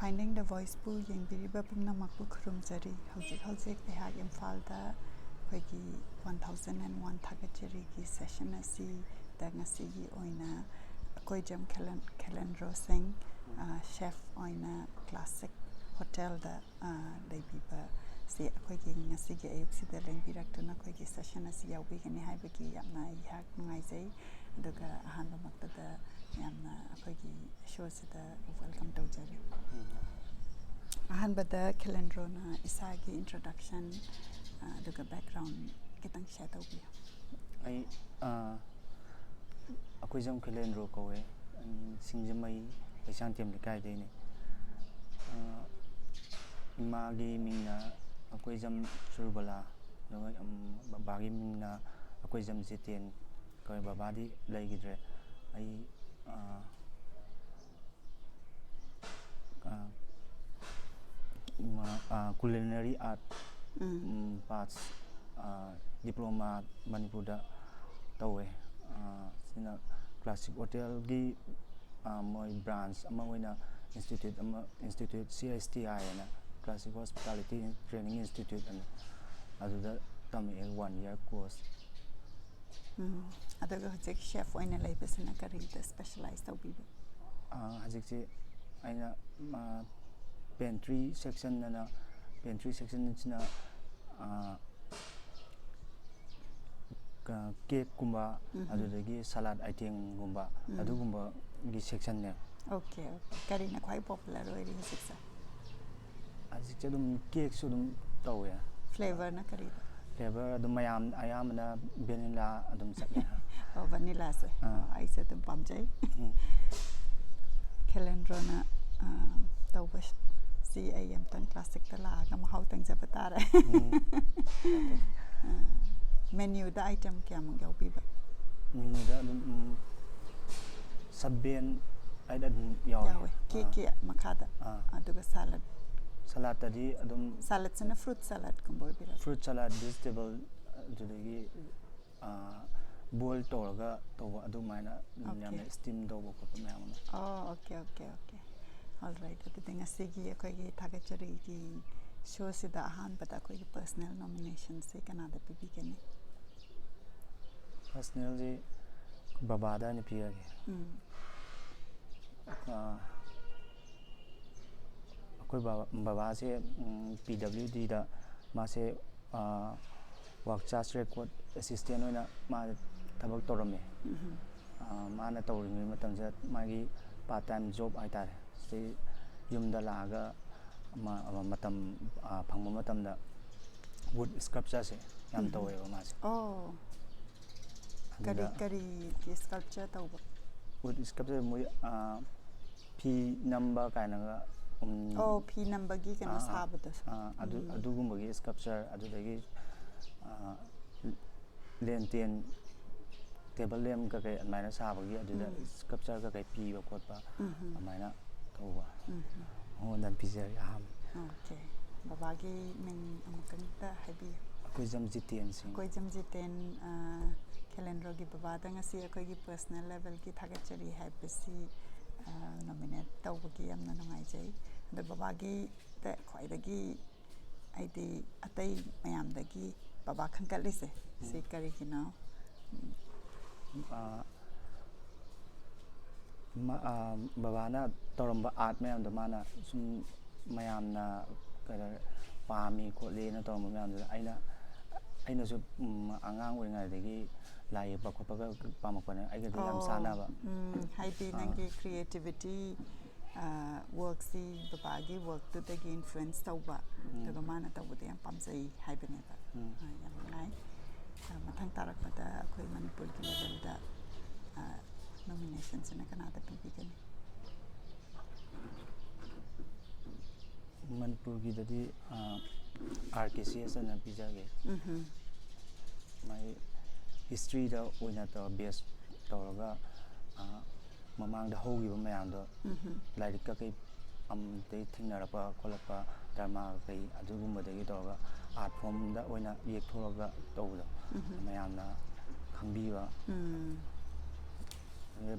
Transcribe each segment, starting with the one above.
Finding the Voice pu yengbiriba pumnamakpu khurumjari hojik ehak imfalda khoi 1001 thagachari ki session asi da ngasi gi oina Akoijam Khelendro sing chef oina classic hotel da leibiba si akhoi gi ngasi gi ayuk sida lengbirakna khoi gi session asi yawbigani haibagi yamna ihak nungaijai aduga ahanba maktada yamna akhoi gi show sida welcome tawjari ahanbada Khelendro na isagi introduction aduga background kitang share tawbi ai Akoijam Khelendro kowe singjamai Paisangtem likai deni imagi mingna Akoijam Surbala babagi mingna Akoijam Jiten kowe babadi laigidre ai culinary art parts diploma Manipur da tawe sina classic hotel gi moi branch ama oina institute CSTI na classic hospitality training institute and aduda tami 1 year course aduga hojik chef oina leibasina kari da specialize tawbiba hajikse aina pantry section sina cake kumba adudagi salad item gumba adugumba gi section ne okay kari na quite popular oiri hajiksa hajikse dum cake su dum tawe flavor na kari flavor adum mayam ayamna vanilla adum sakya vanilla se aise dum pamjai Khelendro na tawba si ayam tan classic tala ga mahau tang jabatare menu da item kya mong yawbiba menu da sabben aida yawe cake makada aduga salad tadi adum salad sina fruit salad kumboy bira fruit salad vegetable adudagi boil toraga towa adumaina nyame steam dobo ko mayamna okay all right adu ngasigi akoigi thagachari gi show sida ahan bata akoigi personal nomination se kanada pibigani personally babada ni piyage akoi baba se PWD da ma se work charge record assistant oina ma thabak torame mana tawringi matamja magi part time job aitare se yumda laga matam phangma matamda wood sculpture se yam tawe ma se kari ki sculpture tawba wood sculpture moi p number kaina ga p number gi kana sabada adugumba gi sculpture adudagi lenten table lamp ka kai maina sabagi aduda sculpture ka kai piba khotpa amaina tawba hondan pizza ham okay babagi min amkanta habi Akoijam Jiten sing Akoijam Jiten Khelendro gi babada ngasi akoigi personal level ki thagachari habisi nominate tawbagi amna nungaijai da babagi ta khoidagi aidi atai mayamdagi baba khankalise se kari kina babana toramba art mayamda mana sum mayamna kada pami khole na toramba mayamda aina su angang oingadagi lai ba khotpa pamakpane aigadi yam sanaba haiti nangi creativity work si babagi work to the influence tawba daga mana tawbudi yam pamjai haibene ba yam ngai mathang tarakpada akhoi Manipur ki level da nominations na kanada pibigani Manipur ki dadi RKCS na pijage mai history da oina ta base tawraga mamang da hogi ba mayamdo lairik ka kai amte thingnarapa kholapa dharma kai adugumba dagi tawraga art form da oina yek thoraga tawdo mayamna khangbiwa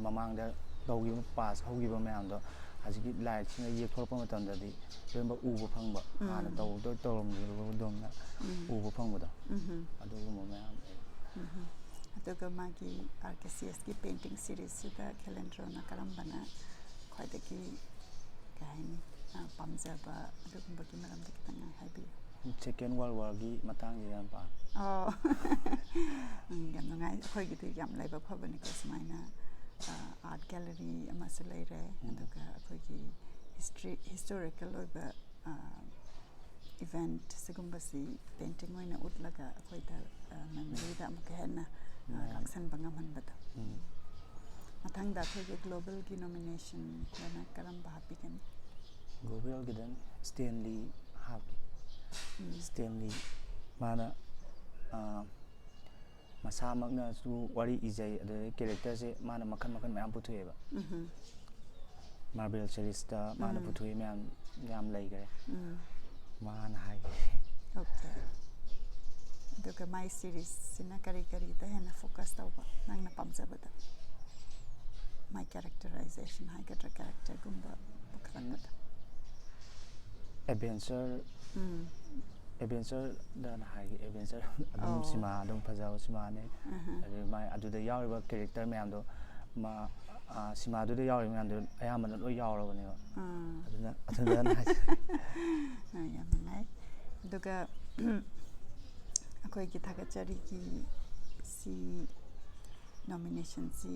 mamang da tawgi pass hogi ba mayamdo ꯍꯧꯖꯤꯛꯀꯤ ꯂꯥꯏꯠꯁꯤꯅ ꯌꯦꯛꯊꯣꯔꯛꯄ ꯃꯇꯝꯗꯗꯤ ꯂꯣꯏꯅꯃꯛ ꯎꯕ ꯐꯪꯕ ꯍꯥꯟꯅ ꯇꯧꯔꯝꯈꯤꯕꯗꯧꯅ ꯎꯕ ꯐꯪꯕꯗꯣ ꯑꯗꯨꯒꯨꯝꯕ ꯃꯌꯥꯝ ꯂꯩ ꯑꯗꯨꯒ ꯃꯥꯒꯤ RKCSꯀꯤ ꯄꯦꯟꯇꯤꯡ ꯁꯤꯔꯤꯁꯁꯤꯗ ꯈꯦꯂꯦꯟꯗ꯭ꯔꯣꯅ ꯀꯔꯝꯕꯅ ꯈ꯭ꯋꯥꯏꯗꯒꯤ ꯀꯩ ꯍꯥꯏꯅꯤ ꯄꯥꯝꯖꯕ ꯑꯗꯨꯒꯨꯝꯕꯒꯤ ꯃꯔꯝꯗ ꯈꯤꯇꯪ ꯍꯥꯏꯕꯤꯌꯨ ꯁꯦꯀꯦꯟ ꯋꯥꯔꯜ ꯋꯥꯔꯒꯤ ꯃꯇꯥꯡꯁꯤꯗ ꯌꯥꯝ ꯄꯥꯝꯃꯦ ꯌꯥꯝ ꯅꯨꯡꯉꯥꯏ ꯑꯩꯈꯣꯏꯒꯤꯗꯤ ꯌꯥꯝ ꯂꯥꯏꯕꯛ ꯐꯕꯅꯤꯀꯣ ꯁꯨꯃꯥꯏꯅ ꯑꯥꯔꯠ ꯒꯦꯂꯔꯤ ꯑꯃꯁꯨ ꯂꯩꯔꯦ ꯑꯗꯨꯒ ꯑꯩꯈꯣꯏꯒꯤ ꯍꯤꯁꯇꯣꯔꯤꯀꯦꯜ ꯑꯣꯏꯕ ꯏꯚꯦꯟꯠ ꯁꯤꯒꯨꯝꯕꯁꯤ ꯄꯦꯟꯇꯤꯡ ꯑꯣꯏꯅ ꯎꯠꯂꯒ ꯑꯩꯈꯣꯏꯗ ꯃꯦꯃꯣꯔꯤꯗ ꯑꯃꯨꯛꯀ ꯍꯦꯟꯅ ꯂꯥꯛꯁꯟꯕ ꯉꯝꯍꯟꯕꯗꯣ ꯃꯊꯪꯗ ꯑꯩꯈꯣꯏꯒꯤ ꯒ꯭ꯂꯣꯕꯦꯜꯒꯤ ꯅꯣꯃꯤꯅꯦꯁꯟꯗꯅ ꯀꯔꯝꯕ ꯍꯥꯞꯄꯤꯒꯅꯤ ꯒ꯭ꯂꯣꯕꯦꯜꯒꯤꯗ ꯁ꯭ꯇꯦꯟꯂꯤ ꯍꯥꯞꯀꯦ ꯁ꯭ꯇꯦꯟꯂꯤ ꯃꯥꯅ ꯃꯁꯥꯃꯛꯅꯁꯨ ꯋꯥꯔꯤ ꯏꯖꯩ ꯑꯗꯨꯗꯒꯤ ꯀꯦꯔꯦꯛꯇꯔꯁꯦ ꯃꯥꯅ ꯃꯈꯜ ꯃꯈꯜ ꯃꯌꯥꯝ ꯄꯨꯊꯣꯛꯑꯦꯕ ꯃꯥꯔꯕꯦꯜ ꯁꯦꯔꯤꯁꯇ ꯃꯥꯅ ꯄꯨꯊꯣꯛꯏ ꯃꯌꯥꯝ ꯌꯥꯝ ꯂꯩꯈ꯭ꯔꯦ ꯃꯥꯅ ꯍꯥꯏꯒꯦ ꯑꯣꯀꯦ ꯑꯗꯨꯒ ꯃꯥꯏ ꯁꯤꯔꯤꯁꯁꯤꯅ ꯀꯔꯤꯗ ꯍꯦꯟꯅ ꯐꯣꯀꯁ ꯇꯧꯕ ꯅꯪꯅ ꯄꯥꯝꯖꯕꯗ ꯃꯥꯏ ꯀꯦꯔꯦꯛꯇꯔꯥꯏꯖꯦꯁꯟ ꯍꯥꯏꯒꯗ꯭ꯔꯥ ꯀꯦꯔꯦꯛꯇꯔꯒꯨꯝꯕ ꯄꯨꯈꯠꯂꯛꯄꯗ ꯑꯦꯗꯚꯦꯟꯆꯔꯗꯅ ꯍꯥꯏꯒꯦ ꯑꯦꯗꯚꯦꯟꯆꯔ ꯑꯗꯨꯝ ꯁꯤꯃꯥ ꯑꯗꯨꯝ ꯐꯖꯕ ꯁꯤꯃꯥꯅꯦ ꯑꯗꯨ ꯃꯥꯏ ꯑꯗꯨꯗ ꯌꯥꯎꯔꯤꯕ ꯀꯦꯔꯦꯛꯇꯔ ꯃꯌꯥꯝꯗꯣ ꯁꯤꯃꯥꯗꯨꯗ ꯌꯥꯎꯔꯤꯕ ꯃꯌꯥꯝꯗꯣ ꯑꯌꯥꯝꯕꯅ ꯂꯣꯏ ꯌꯥꯎꯔꯕꯅꯦꯕ ꯑꯗꯨꯗꯅ ꯍꯥꯏꯁꯦ ꯌꯥꯝ ꯅꯨꯡꯉꯥꯏ ꯑꯗꯨꯒ ꯑꯩꯈꯣꯏꯒꯤ ꯊꯥꯒꯠꯆꯔꯤꯒꯤ ꯁꯤ ꯅꯣꯃꯤꯅꯦꯁꯟꯁꯤ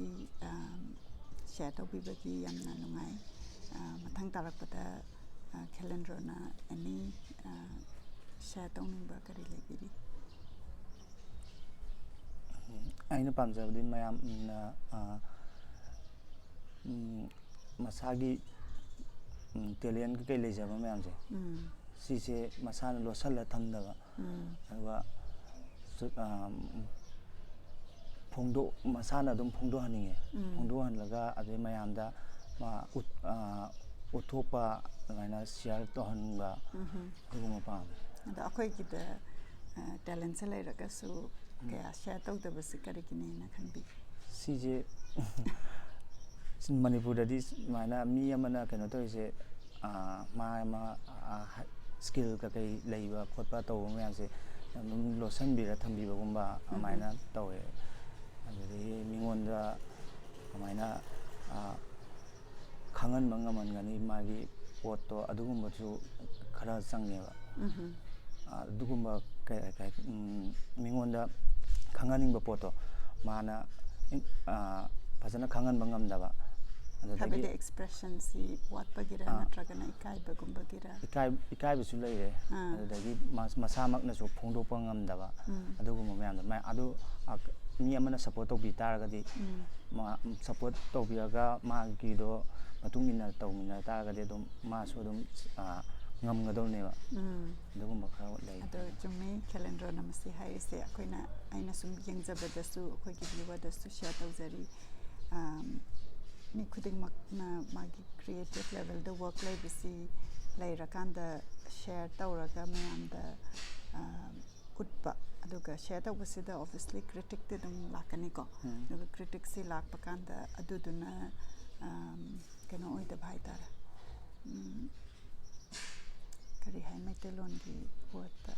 ꯁꯤꯌꯔ ꯇꯧꯕꯤꯕꯒꯤ ꯌꯥꯝꯅ ꯅꯨꯡꯉꯥꯏ ꯃꯊꯪ ꯇꯥꯔꯛꯄꯗ ꯈꯦꯂꯦꯟꯗ꯭ꯔꯣꯅ ꯑꯦꯅꯤ ꯁꯤꯌꯔ ꯇꯧꯅꯤꯡꯕ ꯀꯔꯤ ꯂꯩꯕꯤꯔꯤ ꯑꯩꯅ ꯄꯥꯝꯖꯕꯗꯤ ꯃꯌꯥꯝꯅ ꯃꯁꯥꯒꯤ ꯇꯦꯂꯦꯟ ꯀꯩꯀꯩ ꯂꯩꯖꯕ ꯃꯌꯥꯝꯁꯦ ꯁꯤꯁꯦ ꯃꯁꯥꯅ ꯂꯣꯠꯁꯤꯜꯂ ꯊꯝꯗꯕ ꯑꯗꯨꯒ ꯃꯁꯥꯅ ꯑꯗꯨꯝ ꯐꯣꯡꯗꯣꯛꯍꯟꯅꯤꯡꯉꯦ ꯐꯣꯡꯗꯣꯛꯍꯜꯂꯒ ꯑꯗꯩ ꯃꯌꯥꯝꯗ ꯎꯠꯊꯣꯛꯄ ꯑꯗꯨꯃꯥꯏꯅ ꯁꯤꯌꯥꯔ ꯇꯧꯍꯟꯕ ꯑꯗꯨꯒꯨꯝꯕ ꯄꯥꯝꯃꯦ ꯑꯗꯣ ꯑꯩꯈꯣꯏꯒꯤꯗ ꯇꯦꯂꯦꯟꯁꯦ ꯂꯩꯔꯒꯁꯨ ꯀꯌꯥ ꯁꯤꯌꯥꯔ ꯇꯧꯗꯕꯁꯤ ꯀꯔꯤꯒꯤꯅꯦꯅ ꯈꯟꯕꯤ ꯁꯤꯁꯦ ꯃꯅꯤꯄꯨꯔꯗꯗꯤ ꯁꯨꯃꯥꯏꯅ ꯃꯤ ꯑꯃꯅ ꯀꯩꯅꯣ ꯇꯧꯔꯤꯁꯦ ꯃꯥ ꯁ꯭ꯀꯤꯜ ꯀꯩꯀꯩ ꯂꯩꯕ ꯈꯣꯠꯄ ꯇꯧꯕ ꯃꯌꯥꯝꯁꯦ ꯑꯗꯨꯝ ꯂꯣꯠꯁꯤꯟꯕꯤꯔ ꯊꯝꯕꯤꯕꯒꯨꯝꯕ ꯑꯗꯨꯃꯥꯏꯅ ꯇꯧꯋꯦ ꯑꯗꯨꯗꯒꯤ ꯃꯤꯉꯣꯟꯗ ꯀꯃꯥꯏꯅ ꯈꯪꯍꯟꯕ ꯉꯝꯍꯟꯒꯅꯤ ꯃꯥꯒꯤ ꯄꯣꯠꯇꯣ ꯑꯗꯨꯒꯨꯝꯕꯁꯨ ꯈꯔ ꯆꯪꯉꯦꯕ ꯑꯗꯨꯒꯨꯝꯕ ꯃꯤꯉꯣꯟꯗ ꯈꯪꯍꯟꯅꯤꯡꯕ ꯄꯣꯠꯇꯣ ꯃꯥꯅ ꯐꯖꯅ ꯈꯪꯍꯟꯕ ꯉꯝꯗꯕ ꯍꯥꯏꯕꯗꯤ ꯑꯦꯛꯁꯄ꯭ꯔꯦꯁꯟꯁꯤ ꯋꯥꯠꯄꯒꯤꯔ ꯅꯠꯇ꯭ꯔꯒꯅ ꯏꯀꯥꯏꯕꯒꯨꯝꯕꯒꯤꯔ ꯏꯀꯥꯏꯕꯁꯨ ꯂꯩꯔꯦ ꯑꯗꯨꯗꯒꯤ ꯃꯁꯥꯃꯛꯅꯁꯨ ꯐꯣꯡꯗꯣꯛꯄ ꯉꯝꯗꯕ ꯑꯗꯨꯒꯨꯝꯕ ꯃꯌꯥꯝꯗꯣ ꯑꯗꯨ ꯃꯤ ꯑꯃꯅ ꯁꯞꯄꯣꯔꯠ ꯇꯧꯕꯤ ꯇꯥꯔꯒꯗꯤ ꯁꯞꯄꯣꯔꯠ ꯇꯧꯕꯤꯔꯒ ꯃꯥꯒꯤꯗꯣ ꯃꯇꯨꯡ ꯏꯟꯅ ꯇꯧꯃꯤꯟꯅ ꯇꯥꯔꯒꯗꯤ ꯑꯗꯨꯝ ꯃꯥꯁꯨ ꯑꯗꯨꯝ ꯉꯝꯒꯗꯧꯅꯦꯕ ꯑꯗꯨꯒꯨꯝꯕ ꯈꯔ ꯂꯩ ꯑꯗꯣ ꯆꯨꯝꯃꯤ ꯈꯦꯂꯦꯟꯗ꯭ꯔꯣꯅ ꯃꯁꯤ ꯍꯥꯏꯔꯤꯁꯦ ꯑꯩꯅ ꯁꯨꯝ ꯌꯦꯡꯖꯕꯗꯁꯨ ꯑꯩꯈꯣꯏꯒꯤ ꯚ꯭ꯌꯨꯋꯔꯗꯁꯨ ꯁꯤꯌꯔ ꯇꯧꯖꯔꯤ ꯃꯤ ꯈꯨꯗꯤꯡꯃꯛꯅ ꯃꯥꯒꯤ ꯀ꯭ꯔꯤꯌꯦꯇꯤꯞ ꯂꯦꯚꯦꯜꯗ ꯋꯥꯔꯛ ꯂꯩꯕꯁꯤ ꯂꯩꯔꯀꯥꯟꯗ ꯁꯤꯌꯔ ꯇꯧꯔꯒ ꯃꯌꯥꯝꯗ ꯎꯠꯄ ꯑꯗꯨꯒ ꯁꯤꯌꯔ ꯇꯧꯕꯁꯤꯗ ꯑꯣꯕꯚꯤꯌꯁꯂꯤ ꯀ꯭ꯔꯤꯇꯤꯛꯇꯤ ꯑꯗꯨꯝ ꯂꯥꯛꯀꯅꯤꯀꯣ ꯑꯗꯨꯒ ꯀ꯭ꯔꯤꯇꯤꯛꯁꯤ ꯂꯥꯛꯄ ꯀꯥꯟꯗ ꯑꯗꯨꯗꯨꯅ ꯀꯩꯅꯣ ꯑꯣꯏꯗꯕ ꯍꯥꯏꯇꯥꯔꯦ ꯀꯔꯤ ꯍꯥꯏ ꯃꯩꯇꯩꯂꯣꯟꯒꯤ ꯋꯥꯔꯗꯇ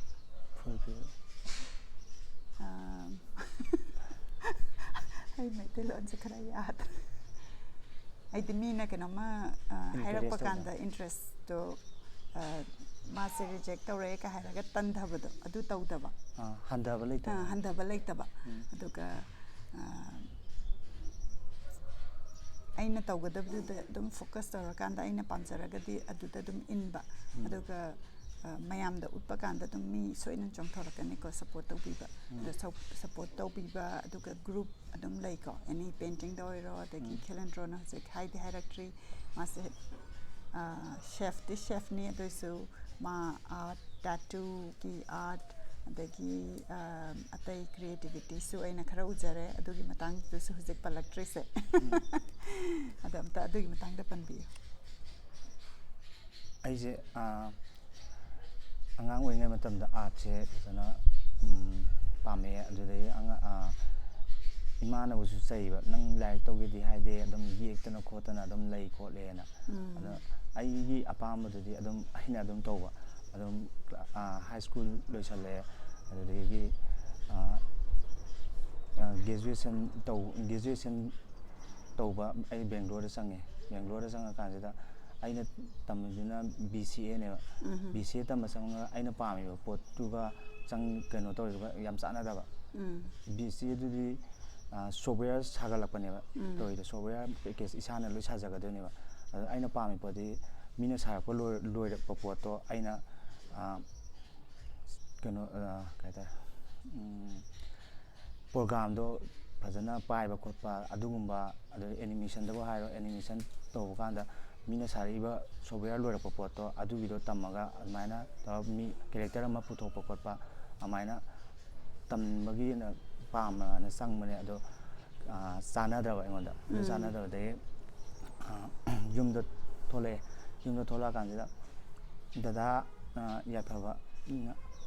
ꯑꯩ ꯃꯩꯇꯩꯂꯣꯟꯁꯦ ꯈꯔ ꯌꯥꯗ꯭ꯔꯦ ꯍꯥꯏꯗꯤ ꯃꯤꯅ ꯀꯩꯅꯣꯝꯃ ꯍꯥꯏꯔꯛꯄ ꯀꯥꯟꯗ ꯏꯟꯇꯔꯦꯁꯇꯣ ꯃꯥꯁꯦ ꯔꯤꯖꯦꯛ ꯇꯧꯔꯛꯑꯦ ꯍꯥꯏꯔꯒ ꯇꯟꯊꯕꯗꯣ ꯑꯗꯨ ꯇꯧꯗꯕ ꯍꯟꯊꯕ ꯂꯩꯇꯕ ꯑꯗꯨꯒ ꯑꯩꯅ ꯇꯧꯒꯗꯕꯗꯨꯗ ꯑꯗꯨꯝ ꯐꯣꯀꯁ ꯇꯧꯔꯀꯥꯟꯗ ꯑꯩꯅ ꯄꯥꯝꯖꯔꯒꯗꯤ ꯑꯗꯨꯗ ꯑꯗꯨꯝ ꯏꯟꯕ ꯑꯗꯨꯒ ꯃꯌꯥꯝꯗ ꯎꯠꯄ ꯀꯥꯟꯗ ꯑꯗꯨꯝ ꯃꯤ ꯁꯣꯏꯅ ꯆꯣꯡꯊꯣꯔꯛꯀꯅꯤꯀꯣ ꯁꯞꯄꯣꯔꯠ ꯇꯧꯕꯤꯕ ꯑꯗꯣ ꯁꯞꯄꯣꯔꯠ ꯇꯧꯕꯤꯕ ꯑꯗꯨꯒ ꯒ꯭ꯔꯨꯞ ꯑꯗꯨꯝ ꯂꯩꯀꯣ ꯑꯦꯅꯤ ꯄꯦꯟꯇꯤꯡꯗ ꯑꯣꯏꯔꯣ ꯑꯗꯒꯤ ꯈꯦꯂꯦꯟꯗ꯭ꯔꯣꯅ ꯍꯧꯖꯤꯛ ꯍꯥꯏꯔꯛꯇ꯭ꯔꯤ ꯃꯥꯁꯦ ꯁꯦꯐꯇꯤ ꯁꯦꯐꯅꯤ ꯑꯗꯨꯏꯁꯨ ꯃꯥ ꯑꯥꯔꯠ ꯇꯦꯇꯨꯒꯤ ꯑꯥꯔꯠ ꯑꯗꯒꯤ ꯑꯇꯩ ꯀ꯭ꯔꯤꯌꯦꯇꯤꯚꯤꯇꯤꯁꯨ ꯑꯩꯅ ꯈꯔ ꯎꯖꯔꯦ ꯑꯗꯨꯒꯤ ꯃꯇꯥꯡꯗꯨꯁꯨ ꯍꯧꯖꯤꯛ ꯄꯜꯂꯛꯇ꯭ꯔꯤꯁꯦ ꯑꯗꯣ ꯑꯝꯇ ꯑꯗꯨꯒꯤ ꯃꯇꯥꯡꯗ ꯄꯟꯕꯤꯌꯨ ꯑꯩꯁꯦ ꯑꯉꯥꯡ ꯑꯣꯏꯔꯤꯉꯩ ꯃꯇꯝꯗ ꯑꯥꯔꯠꯁꯦ ꯐꯖꯅ ꯄꯥꯝꯃꯛꯑꯦ ꯑꯗꯨꯗꯒꯤ imanabushu chaiba nang laik tawgedi haide adum yektana khotana adum lei khotlena ada aigi apamadudi adum aina adum tawba adum high school loisale adudegi graduation tawba ai Bangalore sange Bangalore sanga kanjida aina tamduna BCA ne BCA tamasanga aina pamiba pottuga chang keno tawriba yam chanadaba BCA dudi software sagalakpaneba toida software package isana loi sajagadoneba aina pami podi mina sarakpa loirakpa potto aina keno kaita program do fazana paiba khotpa adugumba adu animation dabo hairo animation tawba kanda mina sariba software loirakpa potto adugido tamaga amaina mi character ama puthokpa khotpa amaina tambagi na pama na sangmane ado sanadaba ingonda sanadaba de yumda thola kanjida dada yathaba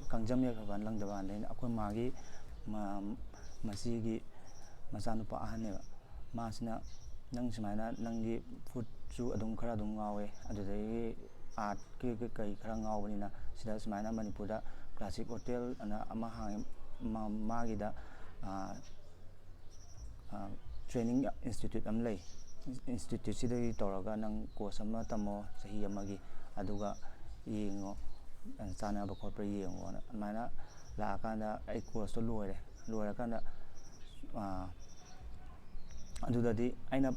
kangjam yathaba langdaba ne akoi magi masigi masanupa ahaneba masina nang sumaina nangi food chu adum khara adum ngawe adudai art kai khara ngawbanina sida sumaina Manipurda classic hotel ana ama hang magida training institute am lay institute sidai toraga nang course ama tamo sahi amagi aduga yengo chana ba khotpa yengo mana la kanda ai course to loire kanda adudadi aina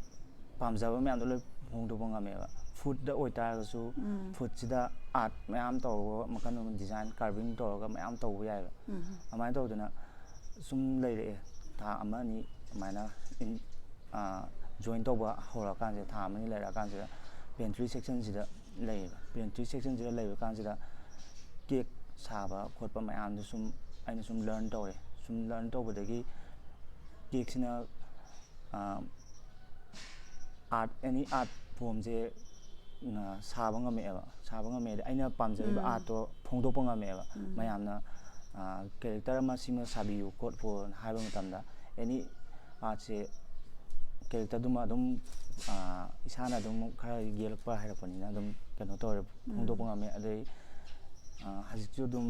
pamjaba myam do loi hongdoba ngameba food da oitarasu food sida art myam tawgo makan design carving toraga myam tawbo yaiba amai tawduna sum leire tha amani mana join tawba hora kanje tha amani leira kanje pantry section sida leiba pantry section sida leiba kanje cake saba khotpa myam do sum aina sum learn tawre sum learn tawbadagi cake sina art any art form je saba ngameda aina pamjaiba art to phongdokpa ngameba mayamna character ama sima sabiyu khotpo haiba matamda any art se character duma dum isana dum khara yelakpa hairapanina dum keno tore phongdokpa ngame adai hajikju dum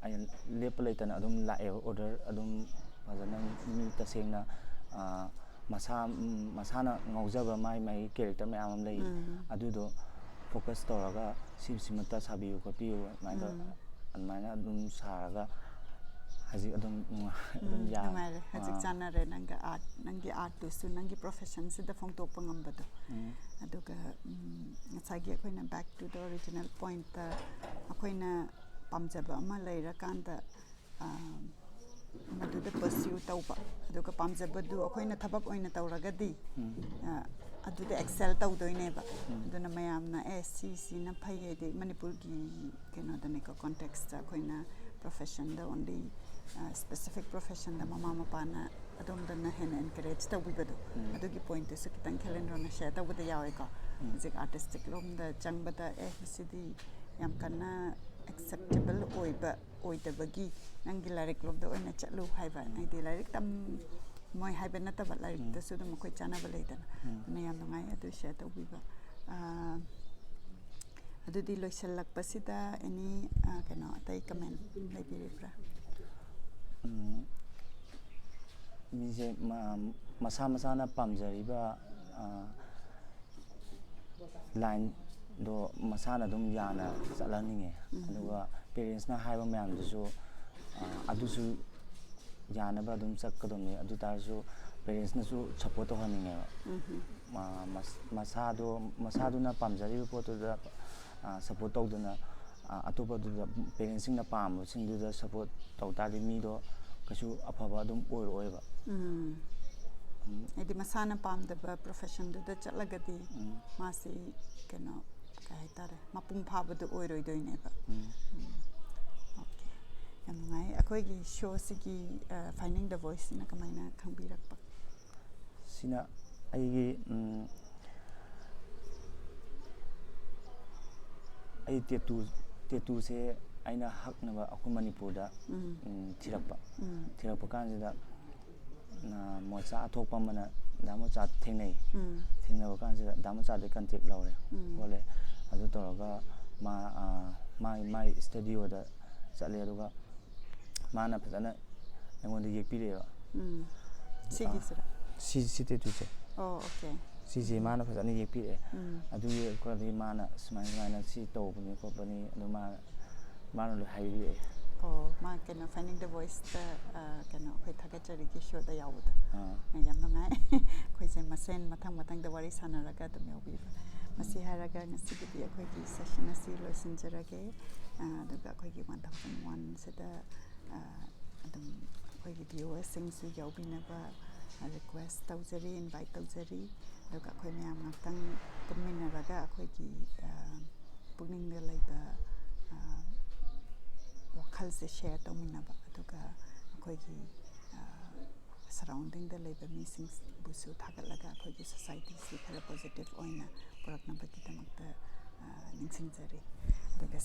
ayan lepa leitana adum lae order adum fazana mi tasengna masana ngaujaba mai character mayam lei adudo focus toraga simata sabiyu khopiyu maina adum saraga haji adum ya hajik chanare nangi art to su nangi profession sida phongtokpa ngambado aduga ngachagi akoina back to the original point akoina pamjaba ama leira kanda maduda pursue tawba aduga pamjabadu akoina thabak oina tawragadi aduda excel tawdoineba aduna mayamna SCC na phayede Manipur gi keno da neko context akoina profession da only specific profession da mama mapana adom da na hen encourage tawbibadu adugi point is kitang Khelendro na share tawbada yawe ka jik artistic lom da changbada cd yam kana acceptable oidabagi nangi lyric lom da oina chatlu haiba nai lyric tam moi haiba nataba lyric da su da makoi chanaba leidana na yam ngai adu share tawbiba adudi loisalakpasida any kano atai comment leibiribra mise masana pamjariba line do masana dum yana chatlaninge aduga parents na haiba myam dusu adusu yanaba dum chakkadomni adu tarsu parents na su support to haninge masadu na pamjari potu da support tawduna atopa du parents sing na pam sing du da support tawtari mi do kasu afaba dum oiba edi masana pam da profession du da chatlagadi masi keno kai tare mapung phaba du oiroidoineba okay yamngai akoi gi show sigi finding the voice na kamaina khangbirakpa sina aigi ai tetu se aina haknaba akoi Manipurda thirakpa kanjida mocha ꯑꯊꯣꯛꯄ ꯑꯃꯅ ꯗꯥ mocha ꯊꯦꯡꯅꯕ ꯀꯥꯟꯁꯤꯗ ꯗꯥ ꯃꯣꯆꯥꯗꯩ contact ꯂꯧꯔꯦ ꯈꯣꯠꯂꯦ ꯑꯗꯨ ꯇꯧꯔꯒ ꯃꯥꯏ ꯁ꯭ꯇꯨꯗꯤꯑꯣꯗ ꯆꯠꯂꯦ ꯑꯗꯨꯒ ꯃꯥꯅ ꯐꯖꯅ ꯑꯩꯉꯣꯟꯗ ꯌꯦꯛꯄꯤꯔꯛꯑꯦꯕ ꯁꯤ ꯇꯦꯇꯨꯁꯦ ꯁꯤꯁꯦ ꯃꯥꯅ ꯐꯖꯅ ꯌꯦꯛꯄꯤꯔꯛꯑꯦ ꯑꯗꯨ ꯌꯦꯛꯄꯗꯒꯤ ꯃꯥꯅ ꯁꯨꯃꯥꯏꯅ ꯁꯤ ꯇꯧꯕꯅꯤ ꯈꯣꯠꯄꯅꯤ ꯑꯗꯨ ꯃꯥꯅ ꯂꯣꯏ ꯍꯥꯏꯕꯤꯔꯛꯑꯦ ꯃꯥ ꯀꯩꯅꯣ Finding the Voice ꯀꯩꯅꯣ ꯑꯩꯈꯣꯏ ꯊꯥꯒꯠꯆꯔꯤꯒꯤ ꯁꯣꯗ ꯌꯥꯎꯕꯗꯣ ꯌꯥꯝ ꯅꯨꯡꯉꯥꯏ ꯑꯩꯈꯣꯏꯁꯦ ꯃꯁꯦꯟ ꯃꯊꯪꯗ ꯋꯥꯔꯤ ꯁꯥꯟꯅꯔꯒ ꯑꯗꯨꯝ ꯌꯥꯎꯕꯤꯕ ꯃꯁꯤ ꯍꯥꯏꯔꯒ ꯉꯁꯤꯒꯤꯗꯤ ꯑꯩꯈꯣꯏꯒꯤ ꯁꯦꯁꯟ ꯑꯁꯤ ꯂꯣꯏꯁꯤꯟꯖꯔꯒꯦ ꯑꯗꯨꯒ ꯑꯩꯈꯣꯏꯒꯤ 1001 ꯁꯤꯗ ꯑꯗꯨꯝ ꯑꯩꯈꯣꯏꯒꯤ ꯚꯤꯌꯨꯋꯔꯁꯤꯡꯁꯨ ꯌꯥꯎꯕꯤꯅꯕ ꯔꯤꯀ꯭ꯋꯦꯁ ꯇꯧꯖꯔꯤ ꯏꯟꯚꯥꯏꯠ ꯇꯧꯖꯔꯤ ꯑꯗꯨꯒ ꯑꯩꯈꯣꯏ ꯃꯌꯥꯝ ꯉꯥꯛꯇꯪ ꯄꯨꯟꯃꯤꯟꯅꯔꯒ ꯑꯩꯈꯣꯏꯒꯤ ꯄꯨꯛꯅꯤꯡꯗ ꯂꯩꯕ ꯋꯥꯈꯜꯁꯦ ꯁꯦꯌꯔ ꯇꯧꯃꯤꯟꯅꯕ ꯑꯗꯨꯒ ꯑꯩꯈꯣꯏꯒꯤ ꯁꯔꯥꯎꯟꯗꯤꯡꯗ ꯂꯩꯕ ꯃꯤꯁꯤꯡꯕꯨꯁꯨ ꯊꯥꯒꯠꯂꯒ ꯑꯩꯈꯣꯏꯒꯤ ꯁꯣꯁꯥꯏꯇꯤꯁꯤ ꯈꯔ ꯄꯣꯖꯤꯇꯤꯚ ꯑꯣꯏꯅ ꯄꯨꯔꯛꯅꯕꯒꯤꯗꯃꯛꯇ ꯅꯤꯡꯁꯤꯡꯖꯔꯤ ꯑꯗꯨꯒ